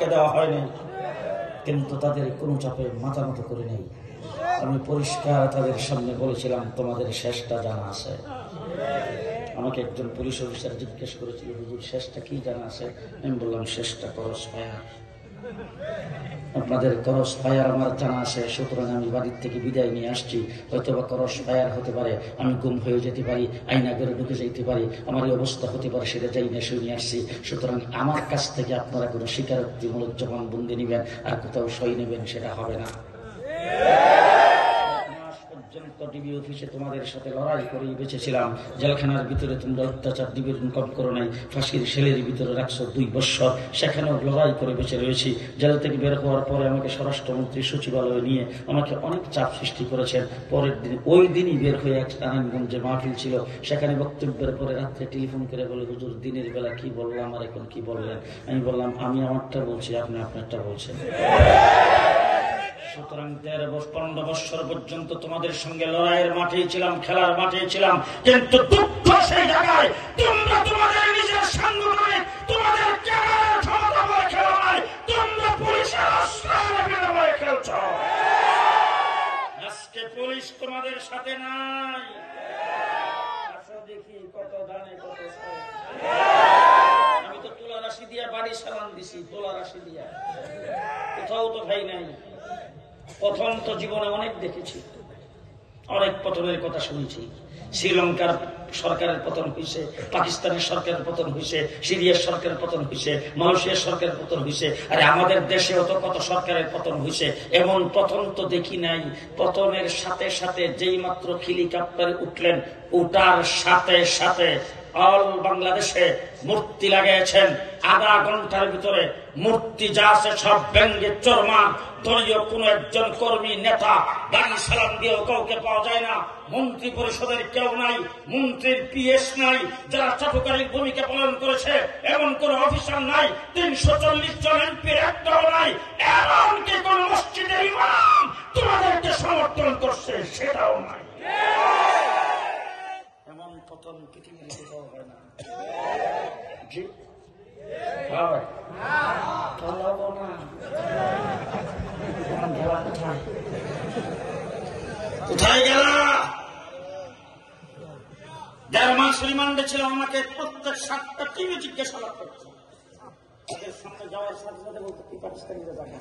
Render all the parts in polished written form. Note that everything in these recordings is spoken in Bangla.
আমাকে দেওয়া হয়নি, কিন্তু তাদের কোনো চাপে মাথা মতো করে নেই। আমি পরিষ্কার তাদের সামনে বলেছিলাম, তোমাদের শেষটা জানা আছে। আমাকে একজন পুলিশ অফিসার জিজ্ঞেস করেছিল, হুজুর শেষটা কি জানা আছে? আমি বললাম, শেষটা ক্রস ফায়ার। আপনাদের ক্রস ফায়ার আমার জানা আছে, সুতরাং আমি বাড়ির থেকে বিদায় নিয়ে আসছি। হয়তো বা ক্রস ফায়ার হতে পারে, আমি গুম হয়ে যেতে পারি, আয়না করে ঢুকে যেতে পারি, আমার এই অবস্থা হতে পারে, সেটা যাই না শুনে আসছি। সুতরাং আমার কাছ থেকে আপনারা কোনো স্বীকারোক্তিমূলক জবানবন্দি নেবেন আর কোথাও সই নেবেন, সেটা হবে না। টিভি অফিসে তোমাদের সাথে লড়াই করেই বেঁচেছিলাম। জেলখানার ভিতরে তোমরা অত্যাচার নিবেদন কম করো নাই, ফাঁসির শেলের ভিতরে রাখছো 2 বছর, সেখানেও লড়াই করে বেঁচে রয়েছি। জেল থেকে বের হওয়ার পরে আমাকে স্বরাষ্ট্রমন্ত্রী সচিবালয়ে নিয়ে আমাকে অনেক চাপ সৃষ্টি করেছেন। পরের দিন ওই দিনই বের হয়ে এক নারায়ণগঞ্জে মাহফিল ছিল, সেখানে বক্তব্যের পরে রাত্রে টেলিফোন করে বলে, হুজুর দিনের বেলা কি বললাম আর এখন কি বললেন? আমি বললাম, আমি আমারটা বলছি, আপনি আপনারটা বলছেন। সুতরাং 13-15 বছর পর্যন্ত তোমাদের সঙ্গে লড়াইয়ের মাঠেই ছিলাম, খেলার মাঠেই ছিলাম, কিন্তু দুঃখ সেই জায়গায় তোমরা তোমাদের নিজের সাংগঠনিক তোমাদের ক্যাডারের ক্ষমতা বলে খেলো নাই, তোমরা পুলিশের অস্ত্র বলে খেলছ। আজকে পুলিশ তোমাদের সাথে নাই। আচ্ছা দেখি কত দানে কত। আমি তো তোলা রাশি দিয়া বাড়ি সালান দিছি, তোলা রাশি দিয়া, কোথাও তো ভাই নাই। প্রথম তো জীবনে অনেক দেখেছি, অনেক পতনের কথা শুনেছি। শ্রীলঙ্কার সরকারের পতন হয়েছে, পাকিস্তানের সরকারের পতন হয়েছে, সিরিয়ার সরকারের পতন হয়েছে, মালয়েশিয়ার সরকারের পতন হয়েছে, আর আমাদের দেশেও তো কত সরকারের পতন হয়েছে। এমন পতন তো দেখি নাই। পতনের সাথে সাথে যেই মাত্র হেলিকপ্টারে উঠলেন, উঠার সাথে সাথে অল বাংলাদেশে মূর্তি লাগিয়েছেন। আধা ঘন্টার ভিতরে মূর্তি যা আছে সব ব্যঙ্গে চরমান। দলীয় কোন একজন কর্মী নেতা বাড়ি সালাম দিয়েও কাউকে পাওয়া যায় না। মন্ত্রী পরিষদের কেউ নাই, মন্ত্রীর পিএস নাই, যারা চাটুকারীর ভূমিকা পালন করেছে এমন কোন অফিসার নাই। 340 জন এমপির একটাও নাই। এমনকি কোন মসজিদের ইমাম তোমাদেরকে সমর্থন করছে সেটাও নাই। এমন পতন পৃথিবীর কোথাও হয় না। জি কোথায় গেল? 1.5 মাস রিমান্ডে ছিল। আমাকে প্রত্যেক 7টা টিভি জিজ্ঞাসাবাদ করছে। তাদের সামনে যাওয়ার সাথে সাথে বলতে, তুই পাকিস্তানিরা জায়গা,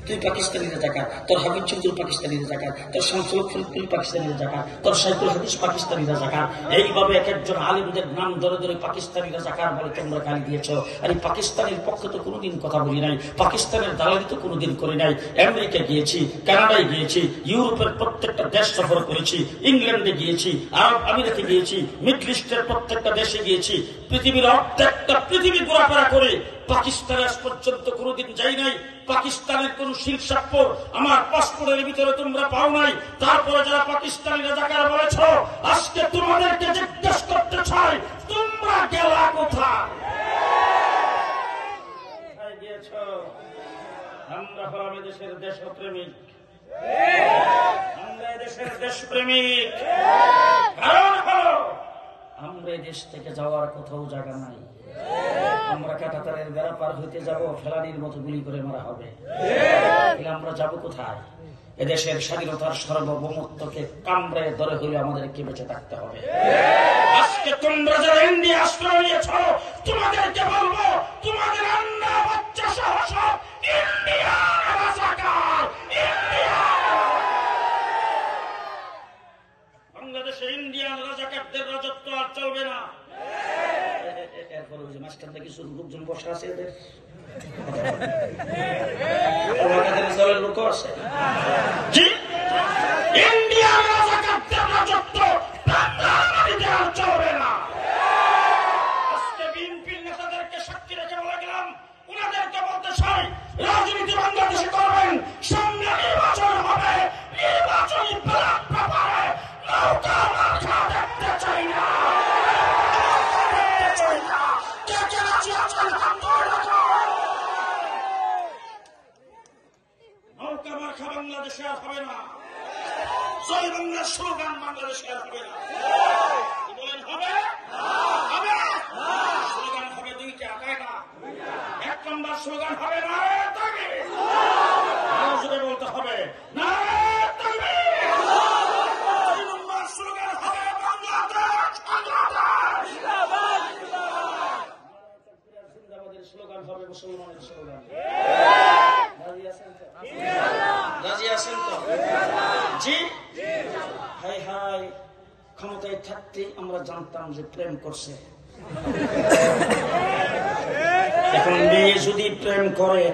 তুই পাকিস্তানিরা জায়গা, তোর হাবিব চৌধুরী পাকিস্তানিরা জায়গা, তোর শামসুল ফরিদপুর পাকিস্তানিরা জায়গা, তোর সাইকুল হাদিস পাকিস্তানিরা জায়গা। এইভাবে এক একজন আলিমদের নাম ধরে ধরে পাকিস্তানিরা জায়গার বলে তোমরা গালি দিয়েছ। আর এই পাকিস্তানের পক্ষে তো কোনোদিন কথা বলি নাই, পাকিস্তানের দালালি তো কোনোদিন করি নাই। আমেরিকা গিয়েছি, কানাডায় গিয়েছি, ইউরোপের প্রত্যেকটা দেশ সফর করেছি, ইংল্যান্ডে গিয়েছি, আরব আমিরাতে গিয়েছি, মিডল ইস্টের প্রত্যেকটা দেশে গিয়েছি, পৃথিবীর অর্ধেকটা পৃথিবী ঘোরাফেরা করে পাকিস্তানে আজ পর্যন্ত কোনোদিন যাই নাই। পাকিস্তানের কোন শিলসাপ্পর আমার পাসপোর্টের ভিতরে তোমরা পাও নাই। তারপরে যারা পাকিস্তানি রাজাকার বলেছ, আজকে তোমাদেরকে জিজ্ঞেস করতে চাই, তোমরা গেলা কোথায়? গিয়েছ? আমরা হলাম এদেশের দেশপ্রেমিক, আমরা এদেশের দেশপ্রেমিক। কারণ হলো আমরা এদেশ থেকে যাওয়ার কোথাও জায়গা নাই। আমরা কাঁটাতারের বেড়া পার হইতে যাব, ফেলানির মতো গুলি করে মারা হবে। আমরা যাব কোথায়? এদেশের স্বাধীনতার সার্বভৌমত্বকে কামড়ে ধরে হইলে আমাদেরকে বেঁচে থাকতে হবে। আজকে তোমরা যারা ইন্ডিয়া আশ্রয় নিয়েছ, তোমাদেরকে বলবো, তোমাদের আন্না বাচ্চা সহ সব ইন্ডিয়ার রাজাকার। বাংলাদেশে ইন্ডিয়ান রাজাকারদের রাজত্ব আর চলবে না। মাঝখানটা কিছু লোকজন বসে আছে, এদের লোক আছে। ইন্ডিয়ান রাজাকারদের রাজত্ব চলবে না। আজকে বিএনপির নেতাদেরকে সাক্ষী রেখে বলে গেলাম, ওনাদেরকে বলতে চাই, রাজনীতি বাংলাদেশে করবেন, সামনে নির্বাচন হবে, নির্বাচনী ব্যালট পেপারে নৌকা মার্কা দেখতে চাই না। নৌকা মার্কা বাংলাদেশে আর হবে না। জয় বাংলার স্লোগান বাংলাদেশে আর হবে না। বলেন হবে? হবে। স্লোগান হবে 2টা, তাই না? 1 নম্বর স্লোগান হবে না জোরে বলতে হবে না স্লোগান হবে জিন্দাবাদের স্লোগান হবে মুসলমানের স্লোগান। রাজি আছেন তো? জি। হাই হাই, ক্ষমতায় থাকতে আমরা জানতাম যে প্রেম করছে। এখন মেয়ে যদি প্রেম করে